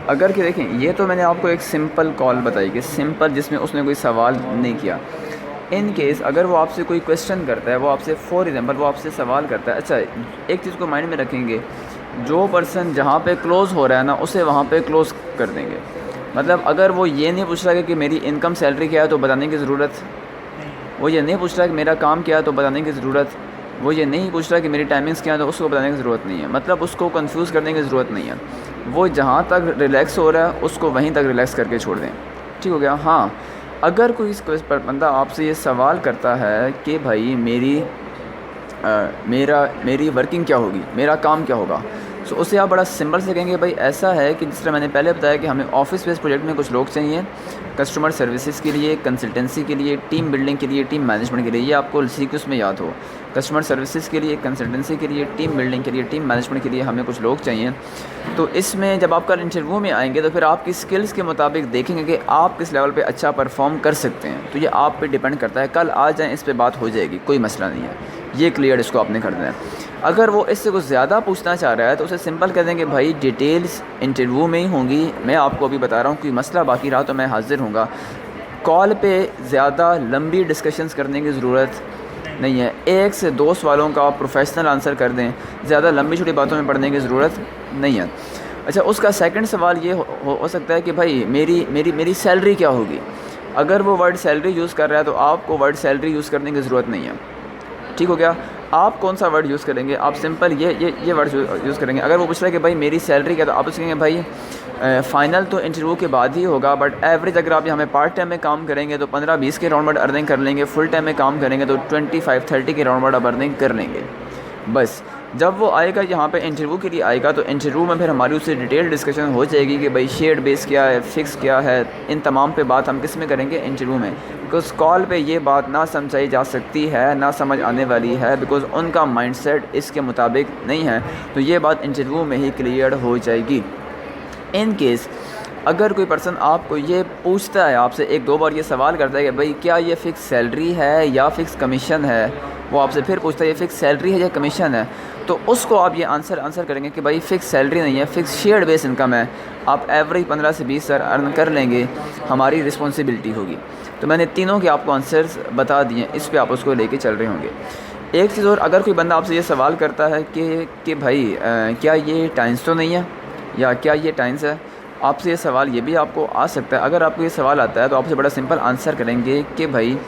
अगर कि देखें, ये तो मैंने आपको एक सिंपल कॉल बताई कि सिंपल, जिसमें उसने कोई सवाल नहीं किया। इन केस अगर वो आपसे कोई क्वेश्चन करता है, वो आपसे फॉर एग्ज़ाम्पल वो आपसे सवाल करता है, अच्छा एक चीज़ को माइंड में रखेंगे, जो पर्सन जहाँ पे क्लोज़ हो रहा है ना, उसे वहाँ पे क्लोज़ कर देंगे। मतलब अगर वो ये नहीं पूछ रहा कि मेरी इनकम सैलरी क्या है तो बताने की ज़रूरत, वो ये नहीं पूछ रहा कि मेरा काम क्या है तो बताने की ज़रूरत, वो ये नहीं पूछ रहा कि मेरी टाइमिंग्स क्या है तो उसको बताने की ज़रूरत नहीं है। मतलब उसको कंफ्यूज करने की ज़रूरत नहीं है। वो जहाँ तक रिलैक्स हो रहा है उसको वहीं तक रिलैक्स करके छोड़ दें। ठीक हो गया। हाँ, अगर कोई इस बंदा आपसे ये सवाल करता है कि भाई मेरी वर्किंग क्या होगी, मेरा काम क्या होगा, सो उसे आप बड़ा सिंपल से कहेंगे भाई ऐसा है कि जिस तरह मैंने पहले बताया कि हमें ऑफिस बेस्ड प्रोजेक्ट में कुछ लोग चाहिए, कस्टमर सर्विसेज के लिए, कंसल्टेंसी के लिए, टीम बिल्डिंग के लिए, टीम मैनेजमेंट के लिए। ये आपको सीक्वेंस में याद हो, कस्टमर सर्विसेज के लिए, कंसल्टेंसी के लिए, टीम बिल्डिंग के लिए, टीम मैनेजमेंट के लिए हमें कुछ लोग चाहिए। तो इसमें जब आप कल इंटरव्यू में आएंगे तो फिर आपकी स्किल्स के मुताबिक देखेंगे कि आप किस लेवल पे अच्छा परफॉर्म कर सकते हैं। तो ये आप पे डिपेंड करता है। कल आ जाएँ, इस पे बात हो जाएगी, कोई मसला नहीं है। ये क्लियर इसको आपने कर देना है। अगर वो इससे कुछ ज़्यादा पूछना चाह रहा है तो उसे सिंपल कह देंगे भाई डिटेल्स इंटरव्यू में ही होंगी, मैं आपको अभी बता रहा हूँ, कोई मसला बाकी रहा तो मैं हाज़िर हूँगा। कॉल पे ज़्यादा लंबी डिस्कशंस करने की ज़रूरत नहीं है। एक से दो सवालों का आप प्रोफेशनल आंसर कर दें, ज़्यादा लंबी छोटी बातों में पढ़ने की ज़रूरत नहीं है। अच्छा, उसका सेकंड सवाल ये हो सकता है कि भाई मेरी सैलरी क्या होगी। अगर वो वर्ड सैलरी यूज़ कर रहा है तो आपको वर्ड सैलरी यूज़ करने की ज़रूरत नहीं है। ठीक हो गया। आप कौन सा वर्ड यूज़ करेंगे, आप सिंपल ये वर्ड यूज़ करेंगे। अगर वो पूछ रहा है कि भाई मेरी सैलरी क्या, तो आप उसके कहेंगे भाई फ़ाइनल तो इंटरव्यू के बाद ही होगा, बट एवरेज अगर आप यहाँ में पार्ट टाइम में काम करेंगे तो 15-20 के राउंड बट अर्निंग कर लेंगे, फुल टाइम में काम करेंगे तो 25-30 के राउंड बट आप अर्निंग कर लेंगे। बस जब वो आएगा यहाँ पे इंटरव्यू के लिए आएगा तो इंटरव्यू में फिर हमारी उससे डिटेल डिस्कशन हो जाएगी कि भाई शेयर्ड बेस क्या है, फ़िक्स क्या है, इन तमाम पे बात हम किस में करेंगे, इंटरव्यू में। बिकॉज़ कॉल पे ये बात ना समझाई जा सकती है, ना समझ आने वाली है, बिकॉज़ उनका माइंडसेट इसके मुताबिक नहीं है। तो ये बात इंटरव्यू में ही क्लियर हो जाएगी। इन केस अगर कोई पर्सन आपको ये पूछता है, आपसे एक दो बार ये सवाल करता है कि भाई क्या ये फ़िक्स सैलरी है या फ़िक्स कमीशन है, वो आपसे फिर पूछता है ये फ़िक्स सैलरी है या कमीशन है, तो उसको आप ये आंसर करेंगे कि भाई फ़िक्स सैलरी नहीं है, फ़िक्स शेयर्ड बेस इनकम है, आप एवरेज 15 से 20 हज़ार अर्न कर लेंगे, हमारी रिस्पॉन्सिबिलिटी होगी। तो मैंने तीनों के आपको आंसर्स बता दिए, इस पर आप उसको लेके चल रहे होंगे। एक चीज़ और, अगर कोई बंदा आपसे ये सवाल करता है कि भाई क्या ये टाइम्स तो नहीं है, या क्या ये टाइम्स है, आपसे ये सवाल ये भी आपको आ सकता है। अगर आपको ये सवाल आता है तो आपसे बड़ा सिंपल आंसर करेंगे कि भाई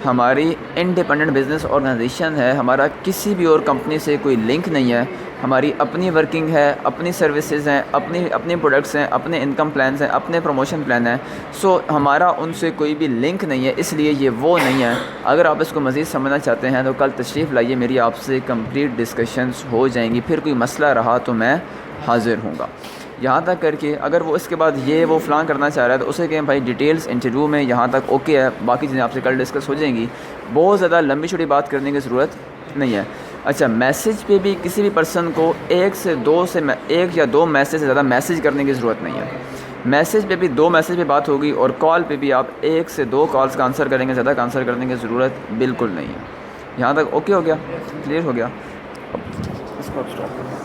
हमारी इंडिपेंडेंट बिज़नेस ऑर्गेनाइजेशन है, हमारा किसी भी और कंपनी से कोई लिंक नहीं है, हमारी अपनी वर्किंग है, अपनी सर्विसेज हैं, अपने प्रोडक्ट्स हैं, अपने इनकम प्लान्स हैं, अपने प्रमोशन प्लान हैं। सो हमारा उनसे कोई भी लिंक नहीं है, इसलिए ये वो नहीं है। अगर आप इसको मज़ीद समझना चाहते हैं तो कल तशरीफ़ लाइए, मेरी आपसे कंप्लीट डिस्कशंस हो जाएंगी। फिर कोई मसला रहा तो मैं हाज़िर हूँगा। यहाँ तक करके अगर वो इसके बाद ये वो फ़लान करना चाह रहा है तो उसे कहें भाई डिटेल्स इंटरव्यू में यहाँ तक ओके है, बाकी चीज़ें आपसे कल डिस्कस हो जाएंगी। बहुत ज़्यादा लंबी छोटी बात करने की ज़रूरत नहीं है। अच्छा, मैसेज पे भी किसी भी पर्सन को एक या दो मैसेज से ज़्यादा मैसेज करने की ज़रूरत नहीं है। मैसेज पे भी 2 मैसेज पे बात होगी और कॉल पे भी आप 1 से 2 कॉल्स का आंसर करेंगे, ज़्यादा का आंसर करने की ज़रूरत बिल्कुल नहीं है। यहाँ तक ओके हो गया, क्लियर हो गया। अब इसको आप स्टॉप करें।